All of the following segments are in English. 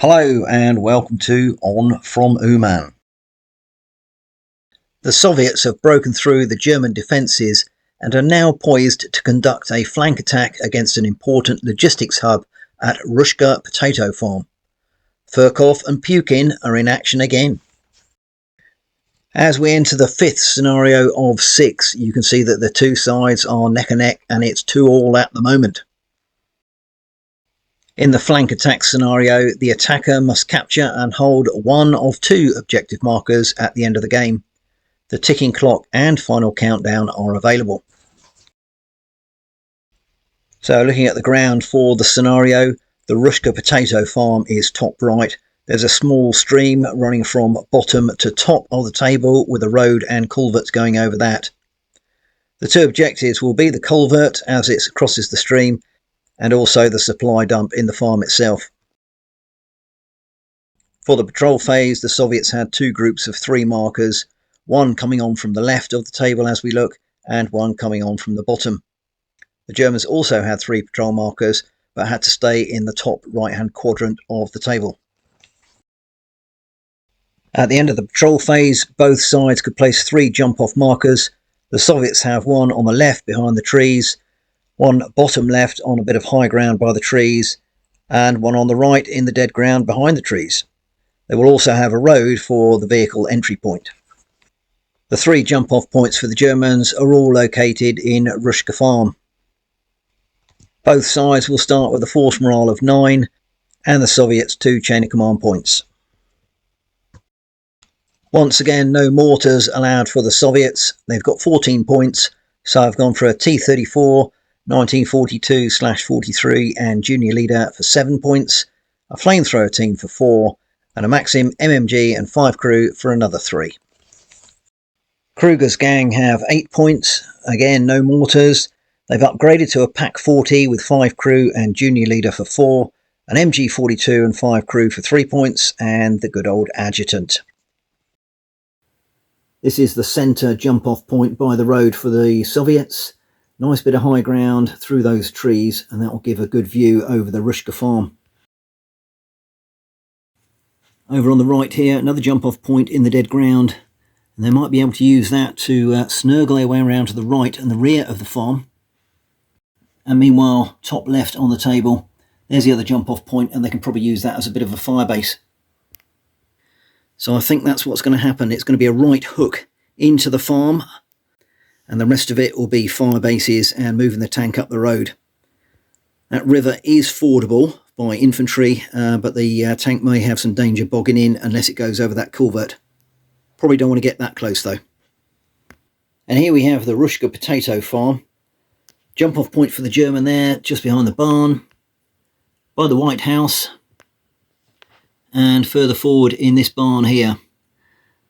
Hello and welcome to On From Uman. The Soviets have broken through the German defences and are now poised to conduct a flank attack against an important logistics hub at Hrushka Potato Farm. Furkov and Pukin are in action again. As we enter the fifth scenario of 6, you can see that the two sides are neck and neck and it's 2-2 at the moment. In the flank attack scenario, the attacker must capture and hold one of 2 objective markers at the end of the game. The ticking clock and final countdown are available. So looking at the ground for the scenario, the Hrushka Potato Farm is top right. There's a small stream running from bottom to top of the table with a road and culverts going over that. The 2 objectives will be the culvert as it crosses the stream and also the supply dump in the farm itself. For the patrol phase, the Soviets had 2 groups of 3 markers, one coming on from the left of the table as we look, and one coming on from the bottom. The Germans also had 3 patrol markers, but had to stay in the top right-hand quadrant of the table. At the end of the patrol phase, both sides could place 3 jump-off markers. The Soviets have one on the left behind the trees, one bottom left on a bit of high ground by the trees, and one on the right in the dead ground behind the trees. They will also have a road for the vehicle entry point. The 3 jump-off points for the Germans are all located in Hrushka Farm. Both sides will start with a force morale of 9 and the Soviets 2 chain of command points. Once again, no mortars allowed for the Soviets. They've got 14 points, so I've gone for a T-34, 1942/43 and junior leader for 7 points, a flamethrower team for 4, and a Maxim MMG and 5 crew for another 3. Kruger's gang have 8 points, again no mortars. They've upgraded to a Pack 40 with 5 crew and junior leader for 4, an MG42 and 5 crew for 3 points, and the good old adjutant. This is the centre jump-off point by the road for the Soviets. Nice bit of high ground through those trees, and that will give a good view over the Hrushka farm. Over on the right here, another jump-off point in the dead ground, and they might be able to use that to snurgle their way around to the right and the rear of the farm. And meanwhile, top left on the table, there's the other jump-off point, and they can probably use that as a bit of a fire base. So I think that's what's going to happen. It's going to be a right hook into the farm, and the rest of it will be fire bases and moving the tank up the road. That river is fordable by infantry, but the tank may have some danger bogging in unless it goes over that culvert. Probably don't want to get that close though. And here we have the Hrushka Potato Farm. Jump off point for the German there, just behind the barn, by the White House, and further forward in this barn here.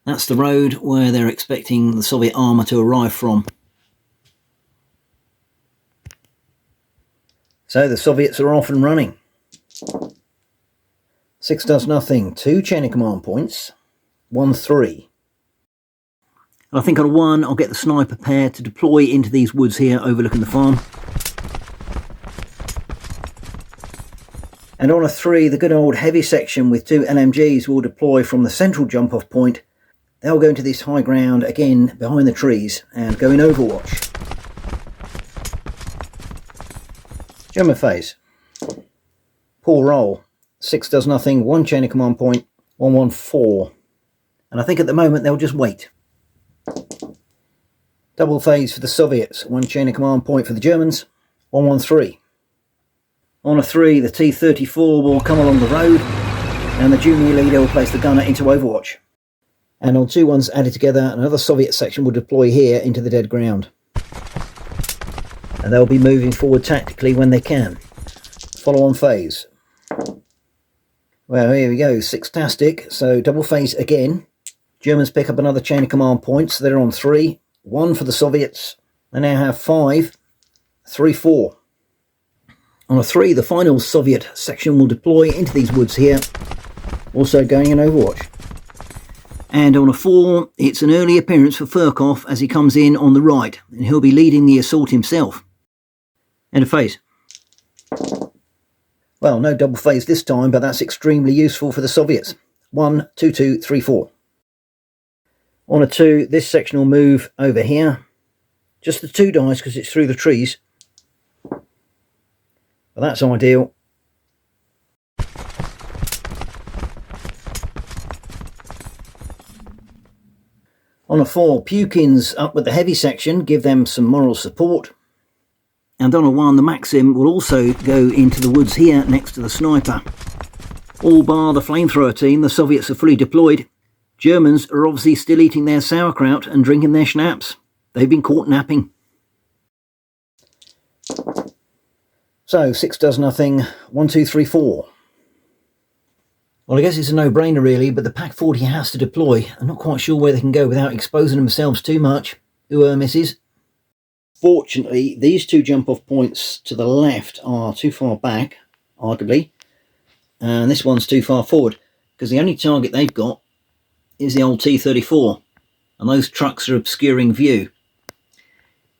That's the road where they're expecting the Soviet armour to arrive from. So the Soviets are off and running. 6 does nothing. 2 chain of command points. 1-3. I think on a 1 I'll get the sniper pair to deploy into these woods here overlooking the farm. And on a 3, the good old heavy section with 2 LMGs will deploy from the central jump-off point. They'll go into this high ground again behind the trees and go in overwatch. German phase. Poor roll. 6 does nothing. 1 chain of command point. 1-1-4. And I think at the moment they'll just wait. Double phase for the Soviets. 1 chain of command point for the Germans. 1-1-3. On a 3, the T-34 will come along the road, and the junior leader will place the gunner into overwatch. And on 2 ones added together, another Soviet section will deploy here into the dead ground. And they'll be moving forward tactically when they can. Follow on phase. Well, here we go, 6-tastic, so double phase again. Germans pick up another chain of command points. They're on 3. 1 for the Soviets. They now have 5. 3-4. On a 3, the final Soviet section will deploy into these woods here, also going in overwatch. And on a 4, it's an early appearance for Furkov as he comes in on the right, and he'll be leading the assault himself. End of phase. Well, no double phase this time, but that's extremely useful for the Soviets. 1, 2, 2, 3, 4. On a 2, this section will move over here. Just the 2 dice because it's through the trees. But that's ideal. On a 4, Pukins up with the heavy section, give them some moral support. And on a 1, the Maxim will also go into the woods here next to the sniper. All bar the Flamethrower team, the Soviets are fully deployed. Germans are obviously still eating their sauerkraut and drinking their schnapps. They've been caught napping. So 6 does nothing. 1, 2, 3, 4. Well, I guess it's a no-brainer really, but the Pack 40 has to deploy. I'm not quite sure where they can go without exposing themselves too much. Who misses? Fortunately, these 2 jump-off points to the left are too far back, arguably, and this one's too far forward, because the only target they've got is the old T-34, and those trucks are obscuring view.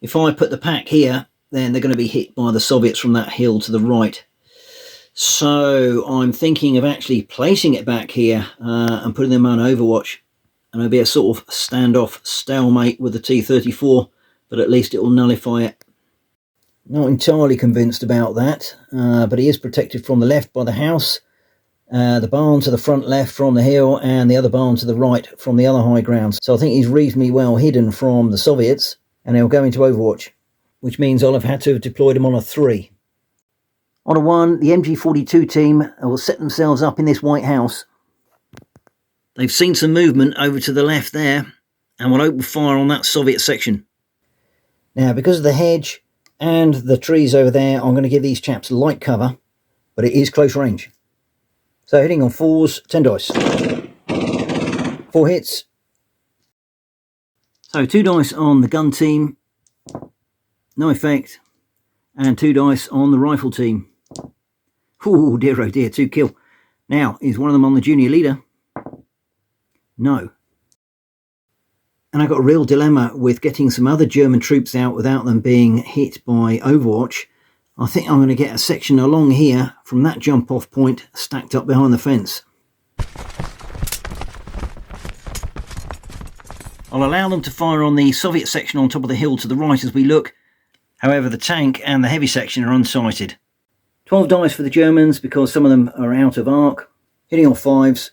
If I put the pack here, then they're going to be hit by the Soviets from that hill to the right. So I'm thinking of actually placing it back here and putting them on Overwatch, and it'll be a sort of standoff stalemate with the T-34, but at least it will nullify it. Not entirely convinced about that, but he is protected from the left by the house, the barn to the front left from the hill, and the other barn to the right from the other high ground. So I think he's reasonably well hidden from the Soviets, and he'll go into Overwatch, which means I'll have had to have deployed him on a 3. On a 1, the MG42 team will set themselves up in this white house. They've seen some movement over to the left there, and will open fire on that Soviet section. Now, because of the hedge and the trees over there, I'm going to give these chaps light cover, but it is close range. So hitting on 4s, 10 dice. 4 hits. So 2 dice on the gun team, no effect, and 2 dice on the rifle team. Oh dear, oh dear, 2 kill. Now, is one of them on the junior leader? No. And I've got a real dilemma with getting some other German troops out without them being hit by Overwatch. I think I'm going to get a section along here from that jump-off point stacked up behind the fence. I'll allow them to fire on the Soviet section on top of the hill to the right as we look. However, the tank and the heavy section are unsighted. 12 dice for the Germans because some of them are out of arc. Hitting on 5s.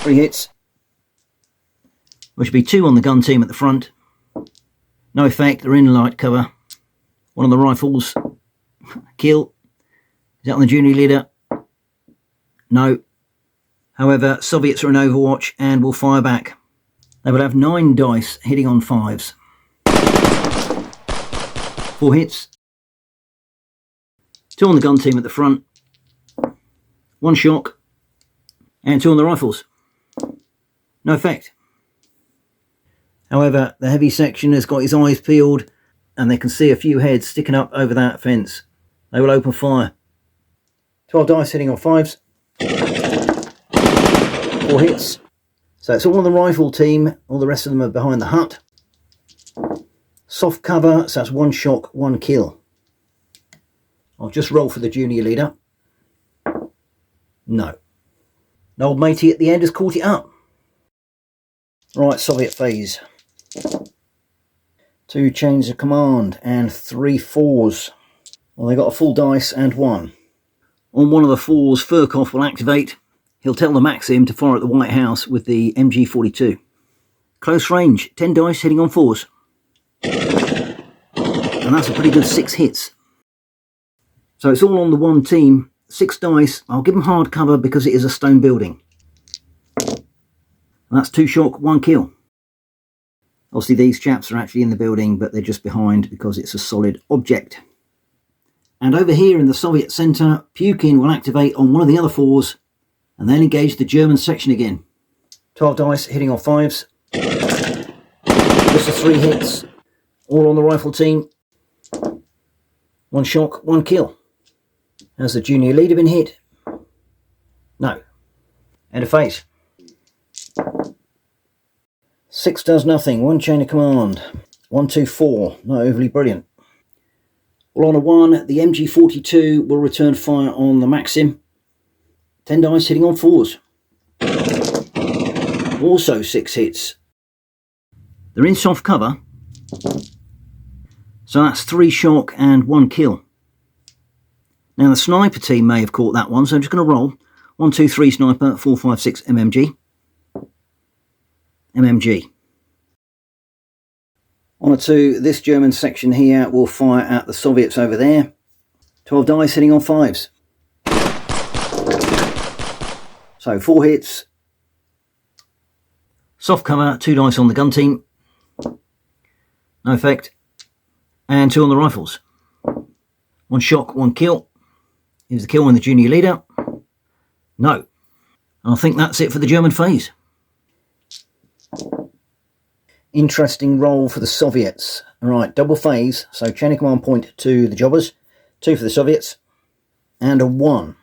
3 hits. Which will be 2 on the gun team at the front. No effect, they're in light cover. 1 on the rifles. Kill. Is that on the junior leader? No. However, Soviets are in Overwatch and will fire back. They will have 9 dice hitting on 5s. 4 hits. 2 on the gun team at the front. 1 shock. And 2 on the rifles. No effect. However, the heavy section has got his eyes peeled and they can see a few heads sticking up over that fence. They will open fire. 12 dice hitting on 5s. 4 hits. So it's all on the rifle team. All the rest of them are behind the hut. Soft cover, so that's 1 shock, 1 kill. I'll just roll for the junior leader. No. An old matey at the end has caught it up. Right, Soviet phase. 2 chains of command and 3 4s. Well, they got a full dice and 1. On one of the 4s, Furkov will activate. He'll tell the Maxim to fire at the White House with the MG42. Close range, 10 dice hitting on 4s. And that's a pretty good 6 hits. So it's all on the 1 team. 6 dice. I'll give them hard cover because it is a stone building. And that's 2 shock, 1 kill. Obviously these chaps are actually in the building, but they're just behind because it's a solid object. And over here in the Soviet centre, Pukin will activate on one of the other 4s and then engage the German section again. 12 dice hitting on 5s. Just the 3 hits. All on the rifle team. 1 shock, 1 kill. Has the junior leader been hit? No. End of phase. 6 does nothing. 1 chain of command. 1, 2, 4. Not overly brilliant. Well, on a 1, the MG42 will return fire on the Maxim. 10 dice hitting on 4s. Also 6 hits. They're in soft cover, so that's 3 shock and 1 kill. Now the sniper team may have caught that one, so I'm just going to roll. 1, 2, 3 sniper, 4, 5, 6 MMG. MMG. On a 2, this German section here will fire at the Soviets over there. 12 dice hitting on 5s. So 4 hits. Soft cover, 2 dice on the gun team. No effect. And 2 on the rifles. 1 shock, 1 kill. Here's the kill on the junior leader. No. I think that's it for the German phase. Interesting roll for the Soviets. Alright, double phase. So chain of command point to the jobbers. 2 for the Soviets. And a 1.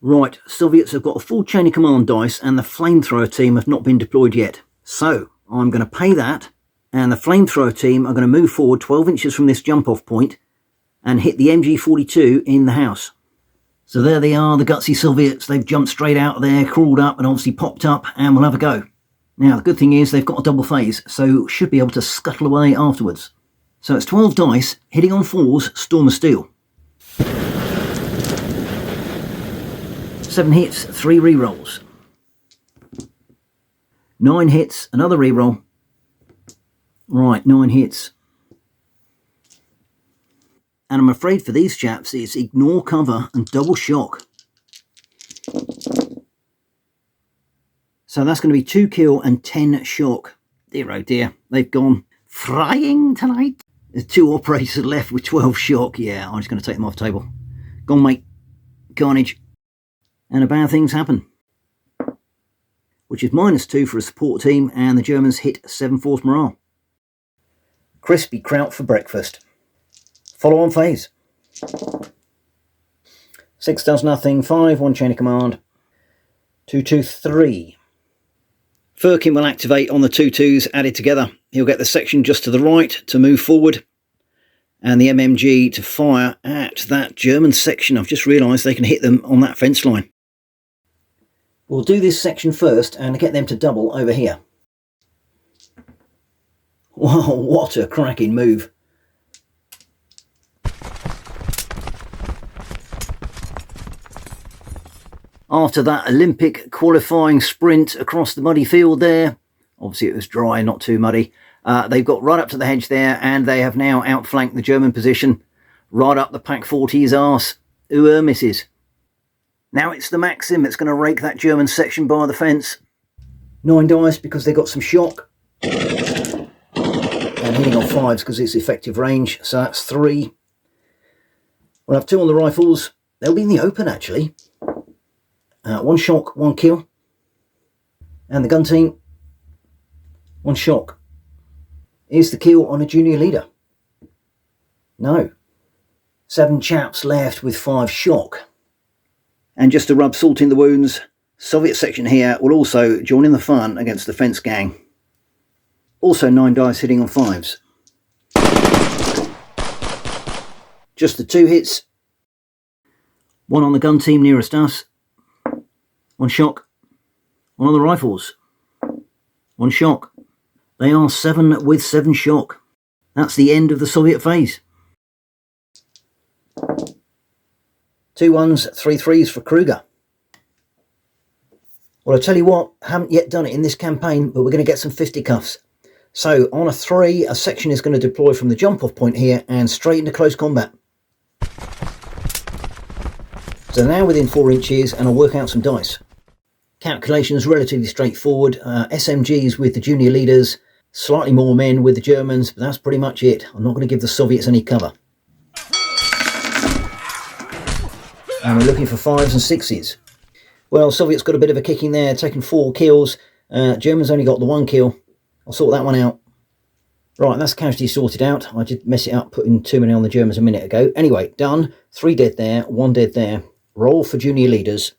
Right, Soviets have got a full chain of command dice and the Flamethrower team have not been deployed yet. So I'm going to pay that, and the Flamethrower team are going to move forward 12 inches from this jump off point and hit the MG42 in the house. So there they are, the gutsy Soviets. They've jumped straight out of there, crawled up and obviously popped up, and we'll have a go. Now the good thing is they've got a double phase, so should be able to scuttle away afterwards. So it's 12 dice, hitting on 4s, Storm of Steel. 7 hits, 3 rerolls. 9 hits, another reroll. Right, 9 hits. And I'm afraid for these chaps it's ignore cover and double shock. So that's going to be 2 kill and 10 shock. Dear oh dear, they've gone frying tonight. There's 2 operators left with 12 shock. Yeah, I'm just going to take them off the table. Gone, mate. Carnage. And bad things happen. Which is -2 for a support team, and the Germans hit 7 force morale. Crispy kraut for breakfast. Follow on phase. 6 does nothing, 5, 1 chain of command. 2, 2, 3. Firkin will activate on the 2-2s added together. He'll get the section just to the right to move forward, and the MMG to fire at that German section. I've just realised they can hit them on that fence line. We'll do this section first and get them to double over here. Wow, what a cracking move. After that Olympic qualifying sprint across the muddy field there, obviously it was dry, not too muddy, they've got right up to the hedge there, and they have now outflanked the German position, right up the Pack 40's arse. Ooh, misses. Now it's the Maxim that's going to rake that German section by the fence. 9 dice because they got some shock. And hitting on 5s because it's effective range, so that's 3. We'll have 2 on the rifles. They'll be in the open actually. 1 shock, 1 kill. And the gun team, 1 shock. Is the kill on a junior leader? No. 7 chaps left with 5 shock. And just to rub salt in the wounds, Soviet section here will also join in the fun against the fence gang. Also 9 dice hitting on 5s. Just the 2 hits. 1 on the gun team nearest us. 1 shock. 1 on the rifles. 1 shock. They are 7 with 7 shock. That's the end of the Soviet phase. 2 1s, 3 3s for Kruger. Well, I tell you what, haven't yet done it in this campaign, but we're going to get some fisticuffs. So on a 3, a section is going to deploy from the jump off point here and straight into close combat. So now within 4 inches, and I'll work out some dice. Calculations relatively straightforward. SMGs with the junior leaders, slightly more men with the Germans, but that's pretty much it. I'm not going to give the Soviets any cover. And we're looking for 5s and 6s. Well, Soviets got a bit of a kicking there, taking 4 kills. Germans only got the 1 kill. I'll sort that one out. Right, that's casualty sorted out. I did mess it up putting too many on the Germans a minute ago. Anyway, done. 3 dead there, 1 dead there. Roll for junior leaders.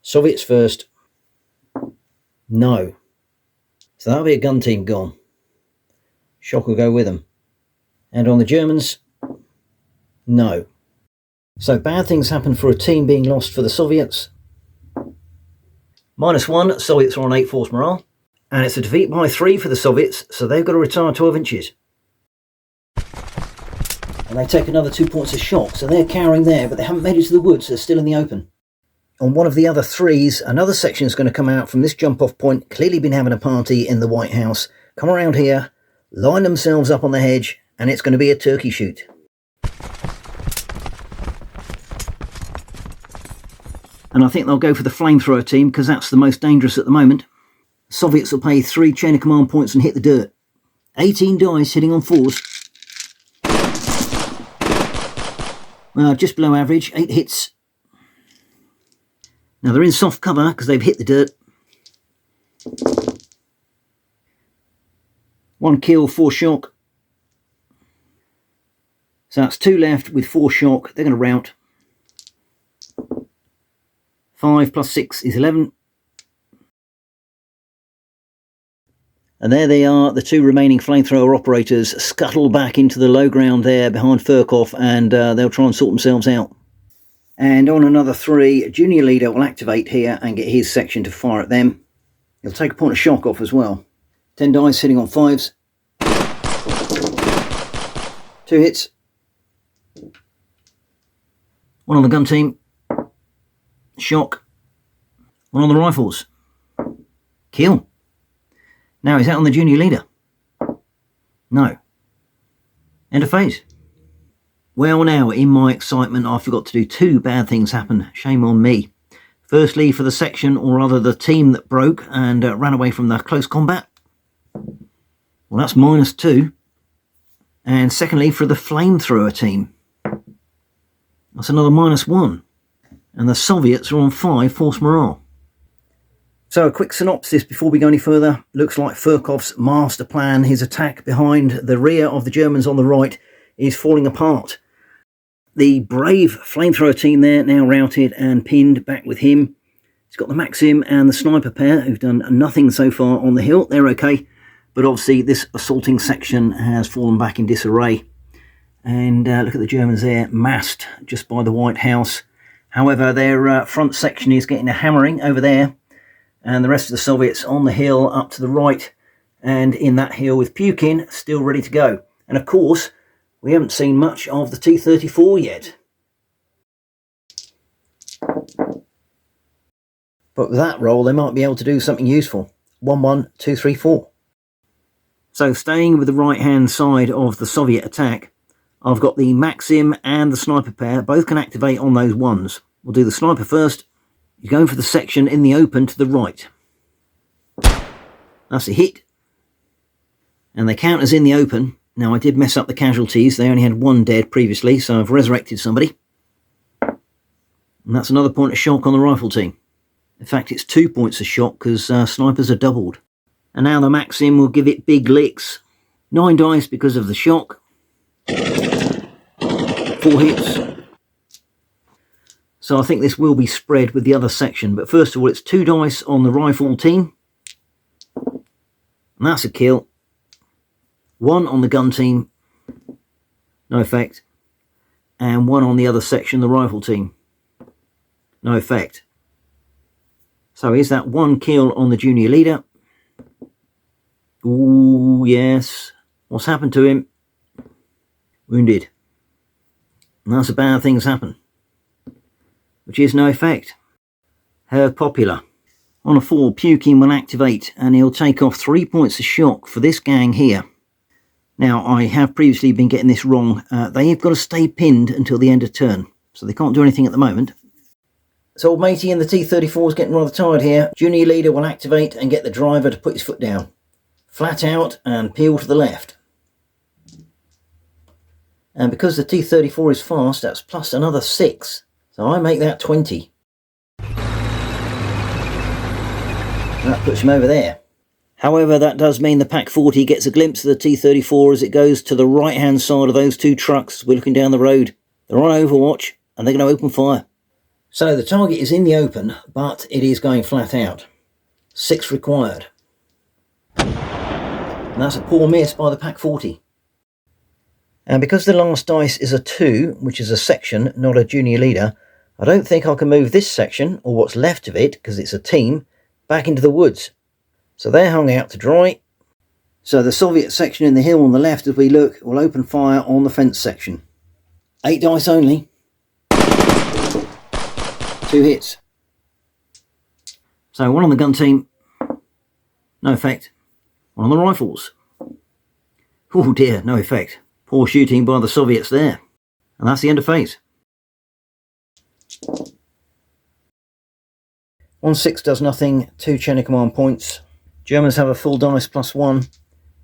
Soviets first. No. So that'll be a gun team gone. Shock will go with them. And on the Germans, No. So bad things happen for a team being lost for the Soviets. -1, Soviets are on 8 force morale. And it's a defeat by 3 for the Soviets, so they've got to retire 12 inches. And they take another 2 points of shock, so they're cowering there, but they haven't made it to the woods, they're still in the open. On one of the other 3s, another section is going to come out from this jump-off point, clearly been having a party in the White House, come around here, line themselves up on the hedge, and it's going to be a turkey shoot. And I think they'll go for the Flamethrower team, because that's the most dangerous at the moment. Soviets will pay 3 chain of command points and hit the dirt. 18 dice hitting on 4s. Well, just below average, 8 hits. Now they're in soft cover because they've hit the dirt. 1 kill, 4 shock. So that's 2 left with 4 shock. They're going to rout. 5 plus 6 is 11. And there they are, the 2 remaining Flamethrower operators scuttle back into the low ground there behind Furkov, and they'll try and sort themselves out. And on another 3, Junior Leader will activate here and get his section to fire at them. He'll take a point of shock off as well. 10 dice hitting on 5s. 2 hits. 1 on the gun team. Shock. 1 on the rifles. Kill. Now, is that on the Junior Leader? No. End of phase. Well, now, in my excitement, I forgot to do 2 bad things happen. Shame on me. Firstly, for the section, or rather the team that broke and ran away from the close combat. Well, that's -2. And secondly, for the Flamethrower team. That's another -1. And the Soviets are on 5 force morale. So a quick synopsis before we go any further. Looks like Furkov's master plan, his attack behind the rear of the Germans on the right, is falling apart. The brave Flamethrower team there, now routed and pinned, back with him. He's got the Maxim and the sniper pair, who've done nothing so far on the hill. They're okay, but obviously this assaulting section has fallen back in disarray. And look at the Germans there, massed just by the White House. However, their front section is getting a hammering over there. And the rest of the Soviets on the hill up to the right, and in that hill with Pukin still ready to go. And of course, we haven't seen much of the T-34 yet. But with that roll, they might be able to do something useful. 1, 1, 2, 3, 4. So staying with the right-hand side of the Soviet attack, I've got the Maxim and the sniper pair. Both can activate on those 1s. We'll do the sniper first. You're going for the section in the open to the right. That's a hit. And they count as in the open. Now, I did mess up the casualties. They only had 1 dead previously, so I've resurrected somebody. And that's another point of shock on the rifle team. In fact, it's 2 points of shock because snipers are doubled. And now the Maxim will give it big licks. 9 dice because of the shock. 4 hits. So I think this will be spread with the other section. But first of all, it's 2 dice on the rifle team. And that's a kill. 1 on the gun team. No effect. And 1 on the other section, the rifle team. No effect. So is that 1 kill on the Junior Leader? Ooh, yes. What's happened to him? Wounded. And that's a bad thing's happened. Which is no effect. Her popular. On a 4, Pukin will activate and he'll take off 3 points of shock for this gang here. Now, I have previously been getting this wrong. They've got to stay pinned until the end of turn, so they can't do anything at the moment. So old matey in the T-34 is getting rather tired here. Junior Leader will activate and get the driver to put his foot down. Flat out and peel to the left. And because the T-34 is fast, that's plus another 6. So I make that 20. That puts him over there. However, that does mean the Pak-40 gets a glimpse of the T-34 as it goes to the right-hand side of those 2 trucks. We're looking down the road. They're on overwatch, and they're going to open fire. So the target is in the open, but it is going flat out. 6 required. And that's a poor miss by the Pak-40. And because the last dice is a 2, which is a section, not a junior leader, I don't think I can move this section, or what's left of it, because it's a team, back into the woods. So they're hung out to dry. So the Soviet section in the hill on the left, as we look, will open fire on the fence section. 8 dice only. 2 hits. So 1 on the gun team, no effect. 1 on the rifles. Oh dear, no effect. Poor shooting by the Soviets there. And that's the end of phase. 1-6 does nothing, 2 chain of command points. Germans have a full dice +1,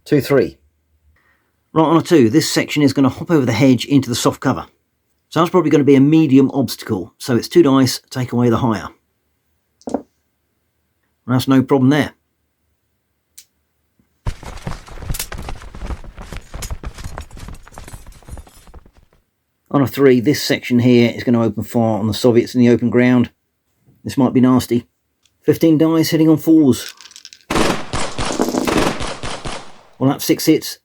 2-3. Right, on a 2, this section is going to hop over the hedge into the soft cover. So that's probably going to be a medium obstacle. So it's 2 dice, take away the higher. That's no problem there. On a 3, this section here is going to open fire on the Soviets in the open ground. This might be nasty. 15 dice hitting on 4s. Well, that's 6 hits.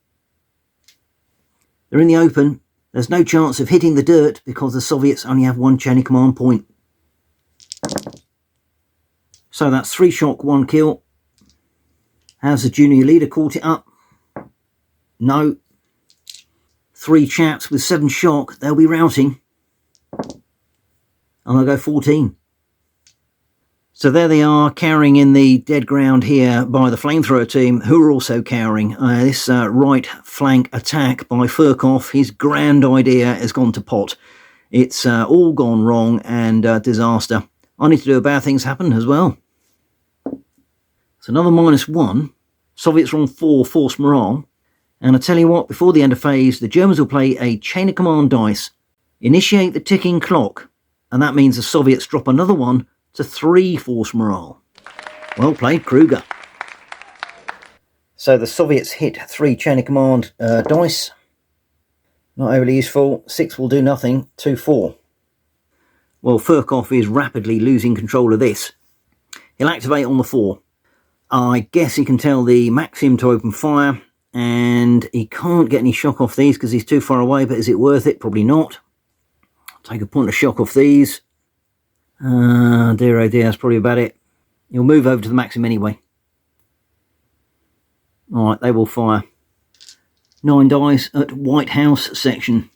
They're in the open. There's no chance of hitting the dirt because the Soviets only have 1 chain of command point. So that's 3 shock, 1 kill. Has the junior leader caught it up? No. 3 chaps with 7 shock, they'll be routing. And they'll go 14. So there they are, cowering in the dead ground here by the Flamethrower team, who are also cowering. This right flank attack by Furkov, his grand idea has gone to pot. It's all gone wrong and disaster. I need to do a bad things happen as well. So another -1. Soviets are on 4 force morale. And I tell you what, before the end of phase, the Germans will play a chain of command dice, initiate the ticking clock, and that means the Soviets drop another 1 to 3 force morale. Well played, Kruger. So the Soviets hit 3 chain of command dice. Not overly useful. 6 will do nothing. 2-4. Well, Furkov is rapidly losing control of this. He'll activate on the 4. I guess he can tell the Maxim to open fire, and he can't get any shock off these because he's too far away, but is it worth it? Probably not. Take a point of shock off these. Dear oh dear, that's probably about it. He'll move over to the Maxim anyway. Alright, they will fire. 9 dice at White House section.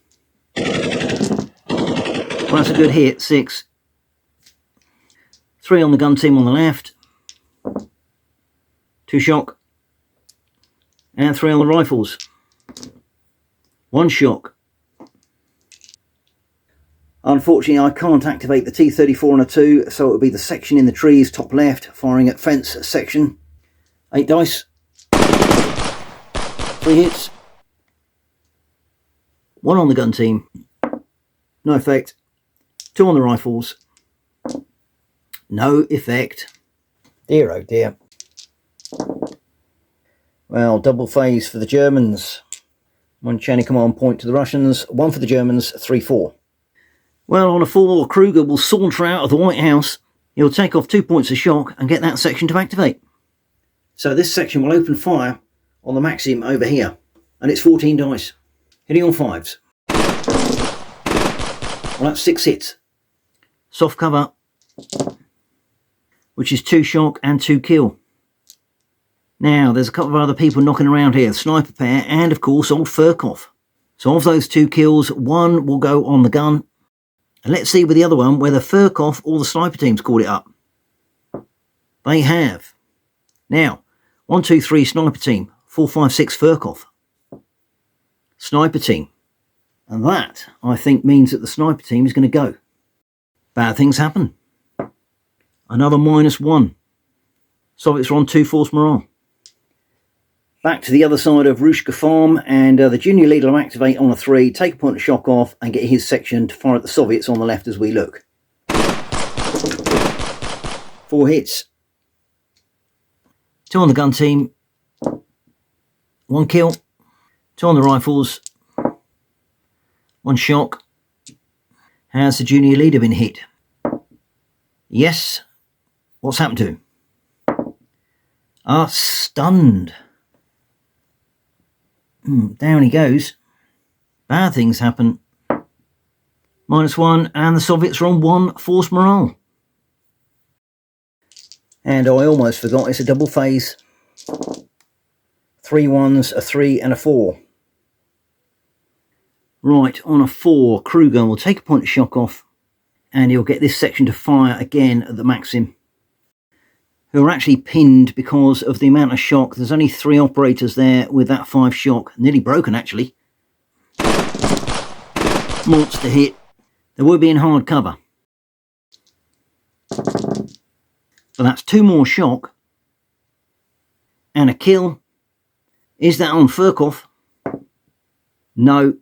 Well, that's a good hit, 6. 3 on the gun team on the left. 2 shock. And 3 on the rifles. 1 shock. Unfortunately, I can't activate the T-34 on a 2, so it will be the section in the trees, top left, firing at fence section. 8 dice. 3 hits. 1 on the gun team. No effect. 2 on the rifles. No effect. Dear oh dear. Well, double phase for the Germans. 1 chain of command point to the Russians. 1 for the Germans. 3-4. Well, on a 4, Kruger will saunter out of the White House. He'll take off 2 points of shock and get that section to activate. So this section will open fire on the Maxim over here. And it's 14 dice. Hitting on 5s. Well, that's 6 hits. Soft cover, which is 2 shock and 2 kill. Now, there's a couple of other people knocking around here. Sniper pair and, of course, old Furkov. So of those 2 kills, 1 will go on the gun. And let's see with the other one whether Furkov or the sniper team's called it up. They have. Now, 1, 2, 3 sniper team. 4, 5, 6 Furkov. Sniper team. And that, I think, means that the sniper team is going to go. Bad things happen. Another -1. Soviets are on 2 force morale. Back to the other side of Hrushka Farm, and the junior leader will activate on a 3, take a point of shock off, and get his section to fire at the Soviets on the left as we look. 4 hits. 2 on the gun team. 1 kill. 2 on the rifles. 1 shock. Has the junior leader been hit? Yes. What's happened to him? Stunned. Down he goes. Bad things happen. -1, and the Soviets are on 1 force morale. And I almost forgot, it's a double phase. 3 1s, a 3 and a 4. Right, on a 4, Kruger will take a point of shock off, and he'll get this section to fire again at the Maxim, who are actually pinned because of the amount of shock. There's only 3 operators there with that 5 shock. Nearly broken, actually. Monster hit. They will be in hard cover. So that's 2 more shock. And a kill. Is that on Furkov? No.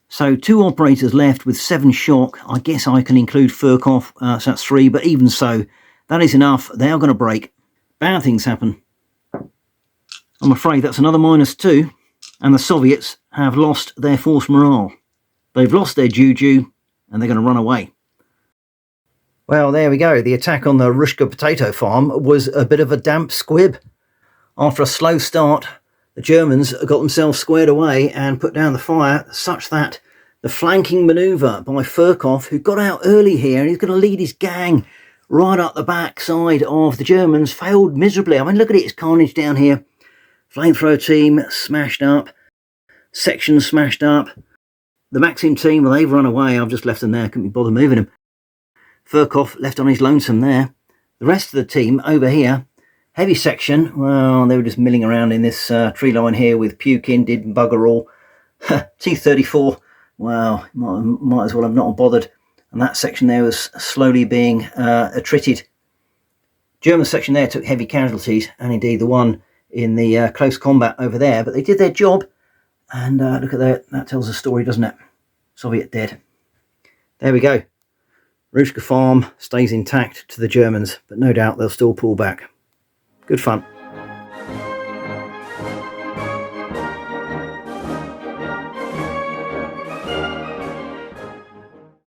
So 2 operators left with 7 shock. I guess I can include Furkov, so that's 3, but even so, that is enough. They are going to break. Bad things happen. I'm afraid that's another -2, and the Soviets have lost their force morale. They've lost their juju, and they're going to run away. Well, there we go. The attack on the Hrushka Potato Farm was a bit of a damp squib. After a slow start, the Germans got themselves squared away and put down the fire, such that the flanking manoeuvre by Furkov, who got out early here, and he's going to lead his gang right up the back side of the Germans, failed miserably. I mean, look at it, it's carnage down here. Flamethrower team smashed up, section smashed up. The Maxim team, well, they've run away. I've just left them there, couldn't be bothered moving them. Furkov left on his lonesome there. The rest of the team over here, heavy section, well, they were just milling around in this tree line here with puking, did bugger all. T-34, well, might as well have not bothered. And that section there was slowly being attrited. German section there took heavy casualties, and indeed the one in the close combat over there, but they did their job. And look at that, that tells a story, doesn't it? Soviet dead. There we go. Hrushka Farm stays intact to the Germans, but no doubt they'll still pull back. Good fun.